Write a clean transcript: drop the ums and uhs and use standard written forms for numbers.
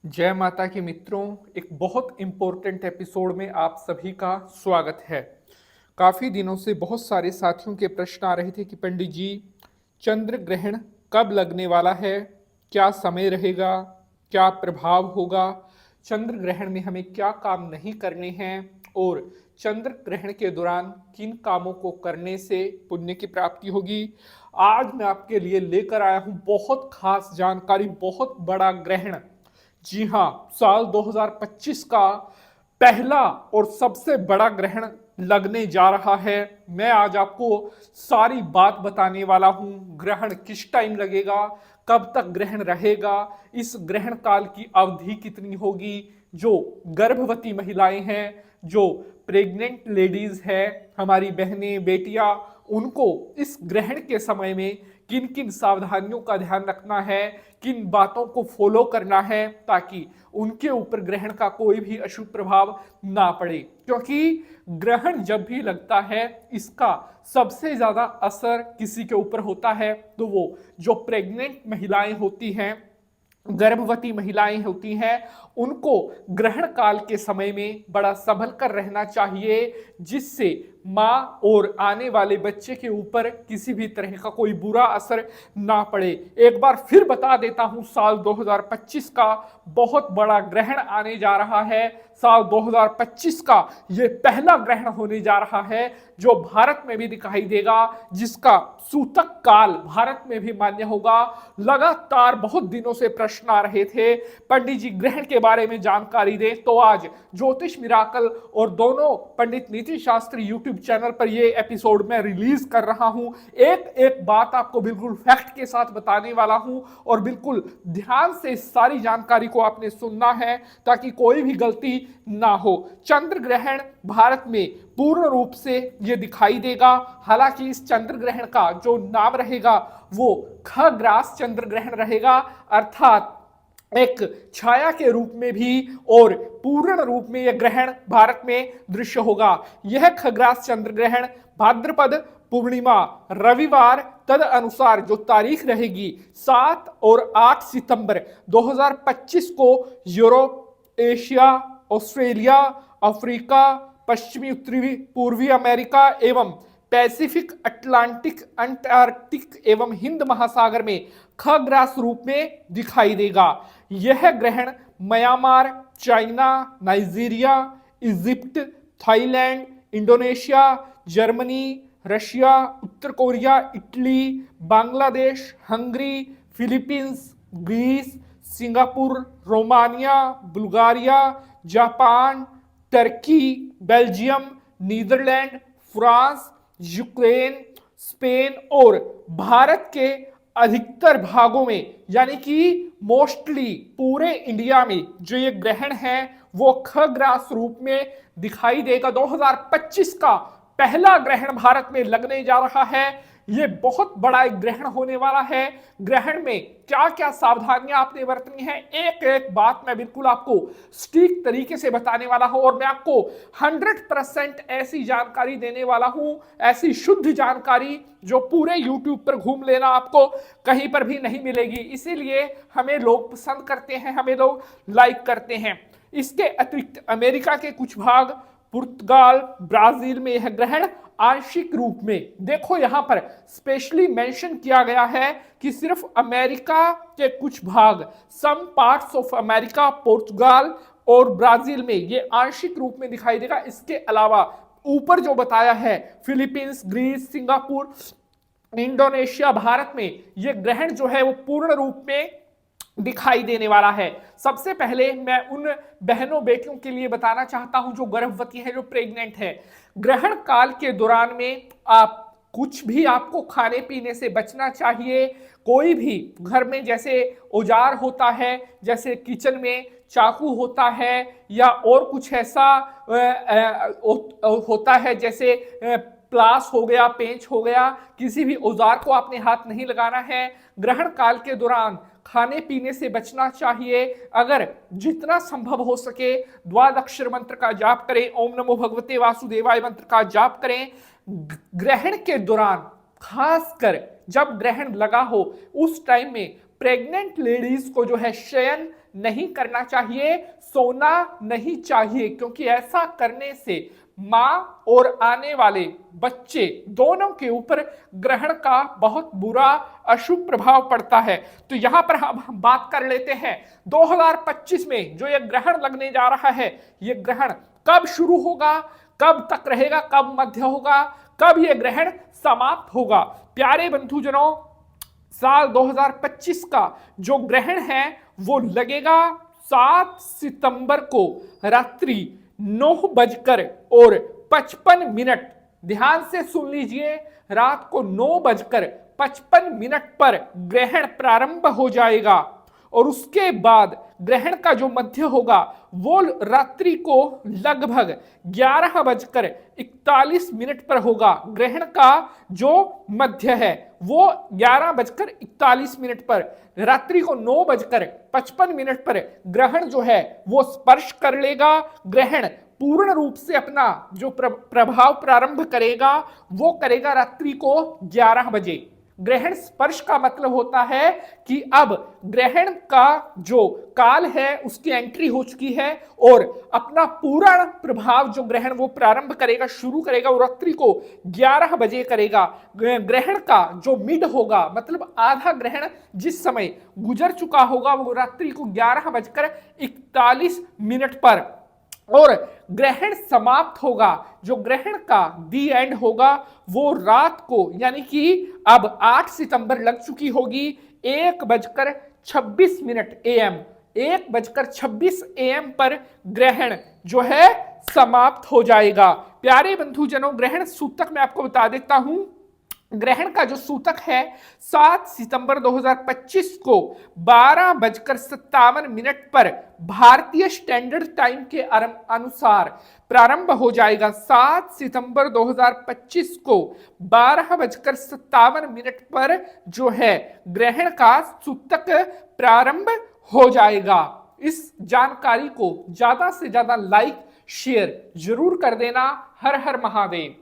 जय माता के मित्रों, एक बहुत इम्पोर्टेंट एपिसोड में आप सभी का स्वागत है। काफ़ी दिनों से बहुत सारे साथियों के प्रश्न आ रहे थे कि पंडित जी, चंद्र ग्रहण कब लगने वाला है, क्या समय रहेगा, क्या प्रभाव होगा, चंद्र ग्रहण में हमें क्या काम नहीं करने हैं और चंद्र ग्रहण के दौरान किन कामों को करने से पुण्य की प्राप्ति होगी। आज मैं आपके लिए लेकर आया हूं बहुत खास जानकारी, बहुत बड़ा ग्रहण। जी हाँ, साल 2025 का पहला और सबसे बड़ा ग्रहण लगने जा रहा है। मैं आज आपको सारी बात बताने वाला हूं। ग्रहण किस टाइम लगेगा, कब तक ग्रहण रहेगा, इस ग्रहण काल की अवधि कितनी होगी, जो गर्भवती महिलाएं हैं, जो प्रेग्नेंट लेडीज है, हमारी बहनें बेटियां, उनको इस ग्रहण के समय में किन किन सावधानियों का ध्यान रखना है, किन बातों को फॉलो करना है ताकि उनके ऊपर ग्रहण का कोई भी अशुभ प्रभाव ना पड़े। क्योंकि ग्रहण जब भी लगता है इसका सबसे ज्यादा असर किसी के ऊपर होता है तो वो जो प्रेग्नेंट महिलाएं होती हैं, गर्भवती महिलाएं होती हैं, उनको ग्रहण काल के समय में बड़ा संभल कर रहना चाहिए, जिससे मां और आने वाले बच्चे के ऊपर किसी भी तरह का कोई बुरा असर ना पड़े। एक बार फिर बता देता हूं, साल 2025 का बहुत बड़ा ग्रहण आने जा रहा है। साल 2025 का ये पहला ग्रहण होने जा रहा है जो भारत में भी दिखाई देगा, जिसका सूतक काल भारत में भी मान्य होगा। लगातार बहुत दिनों से प्रश्न आ रहे थे, पंडित जी ग्रहण के बारे में जानकारी दें, तो आज ज्योतिष मिराकल और दोनों पंडित नीति शास्त्री यूट्यूब चैनल पर ये एपिसोड में रिलीज कर रहा हूं। एक एक बात आपको बिल्कुल फैक्ट के साथ बताने वाला हूं और बिल्कुल ध्यान से इस सारी जानकारी को आपने सुनना है ताकि कोई भी गलती ना हो। चंद्र ग्रहण भारत में पूर्ण रूप से ये दिखाई देगा। हालांकि इस चंद्र ग्रहण का जो नाम रहेगा वो खग्रास चंद्र ग्रहण रहेगा, अर्थात एक छाया के रूप में भी और पूर्ण रूप में यह ग्रहण भारत में दृश्य होगा। यह खग्रास चंद्र ग्रहण भाद्रपद पूर्णिमा रविवार तद अनुसार जो तारीख रहेगी 7 और 8 सितंबर 2025 को यूरोप, एशिया, ऑस्ट्रेलिया, अफ्रीका, पश्चिमी उत्तरी पूर्वी अमेरिका एवं पैसिफिक, अटलांटिक, अंटार्कटिक एवं हिंद महासागर में खग्रास रूप में दिखाई देगा। यह ग्रहण Myanmar, China, Nigeria, Egypt, Thailand, Indonesia, Germany, Russia, उत्तर Korea, Italy, Bangladesh, Hungary, Philippines, Greece, Singapore, Romania, Bulgaria, Japan, Turkey, Belgium, Netherland, France, Ukraine, Spain और भारत के अधिकतर भागों में, यानी कि मोस्टली पूरे इंडिया में जो ये ग्रहण है वो खग्रास रूप में दिखाई देगा। 2025 का पहला ग्रहण भारत में लगने जा रहा है। ये बहुत बड़ा एक ग्रहण होने वाला है। ग्रहण में क्या क्या सावधानियां आपने बरतनी है, एक एक बात मैं बिल्कुल आपको सटीक तरीके से बताने वाला हूं और मैं आपको 100% ऐसी जानकारी देने वाला हूं, ऐसी शुद्ध जानकारी जो पूरे YouTube पर घूम लेना आपको कहीं पर भी नहीं मिलेगी। इसीलिए हमें लोग पसंद करते हैं, हमें लोग लाइक करते हैं। इसके अतिरिक्त अमेरिका के कुछ भाग, पुर्तगाल, ब्राजील में यह ग्रहण आंशिक रूप में, देखो यहां पर स्पेशली मेंशन किया गया है कि सिर्फ अमेरिका के कुछ भाग, सम पार्ट्स ऑफ अमेरिका, पुर्तगाल और ब्राजील में ये आंशिक रूप में दिखाई देगा। इसके अलावा ऊपर जो बताया है Philippines, Greece, Singapore, Indonesia, Bharat में यह ग्रहण जो है वो पूर्ण रूप में दिखाई देने वाला है। सबसे पहले मैं उन बहनों बेटियों के लिए बताना चाहता हूं जो गर्भवती है, जो प्रेग्नेंट है। ग्रहण काल के दौरान में आप कुछ भी आपको खाने पीने से बचना चाहिए। कोई भी घर में जैसे औजार होता है, जैसे किचन में चाकू होता है या और कुछ ऐसा होता है, जैसे प्लास हो गया, पेंच हो गया, किसी भी औजार को आपने हाथ नहीं लगाना है। ग्रहण काल के दौरान खाने पीने से बचना चाहिए। अगर जितना संभव हो सके द्वादक्षर मंत्र का जाप करें, ओम नमो भगवते वासुदेवाय मंत्र का जाप करें। ग्रहण के दौरान खासकर जब ग्रहण लगा हो उस टाइम में प्रेग्नेंट लेडीज को जो है शयन नहीं करना चाहिए, सोना नहीं चाहिए, क्योंकि ऐसा करने से मां और आने वाले बच्चे दोनों के ऊपर ग्रहण का बहुत बुरा अशुभ प्रभाव पड़ता है। तो यहां पर हम बात कर लेते हैं 2025 में जो ये ग्रहण लगने जा रहा है, ये ग्रहण कब शुरू होगा, कब तक रहेगा, कब मध्य होगा, कब ये ग्रहण समाप्त होगा। प्यारे बंधुजनों, साल 2025 का जो ग्रहण है वो लगेगा 7 सितंबर को रात्रि 9:55। ध्यान से सुन लीजिए, रात को 9:55 पर ग्रहण प्रारंभ हो जाएगा और उसके बाद ग्रहण का जो मध्य होगा वो रात्रि को लगभग 11:41 पर होगा। ग्रहण का जो मध्य है वो 11:41 पर, रात्रि को 9:55 पर ग्रहण जो है वो स्पर्श कर लेगा। ग्रहण पूर्ण रूप से अपना जो प्रभाव प्रारंभ करेगा वो करेगा रात्रि को 11 बजे। ग्रहण स्पर्श का मतलब होता है कि अब ग्रहण का जो काल है उसकी एंट्री हो चुकी है और अपना पूर्ण प्रभाव जो ग्रहण वो प्रारंभ करेगा, शुरू करेगा, वो रात्रि को 11 बजे करेगा। ग्रहण का जो मिड होगा, मतलब आधा ग्रहण जिस समय गुजर चुका होगा, वो रात्रि को 11:41 पर, और ग्रहण समाप्त होगा, जो ग्रहण का दी एंड होगा वो रात को, यानी कि अब 8 सितंबर लग चुकी होगी, 1:26 AM, 1:26 AM पर ग्रहण जो है समाप्त हो जाएगा। प्यारे बंधुजनों, ग्रहण सूतक मैं आपको बता देता हूं। ग्रहण का जो सूतक है 7 सितंबर 2025 को 12:57 पर भारतीय स्टैंडर्ड टाइम के अनुसार प्रारंभ हो जाएगा। 7 सितंबर 2025 को 12:57 पर जो है ग्रहण का सूतक प्रारंभ हो जाएगा। इस जानकारी को ज्यादा से ज्यादा लाइक शेयर जरूर कर देना। हर हर महादेव।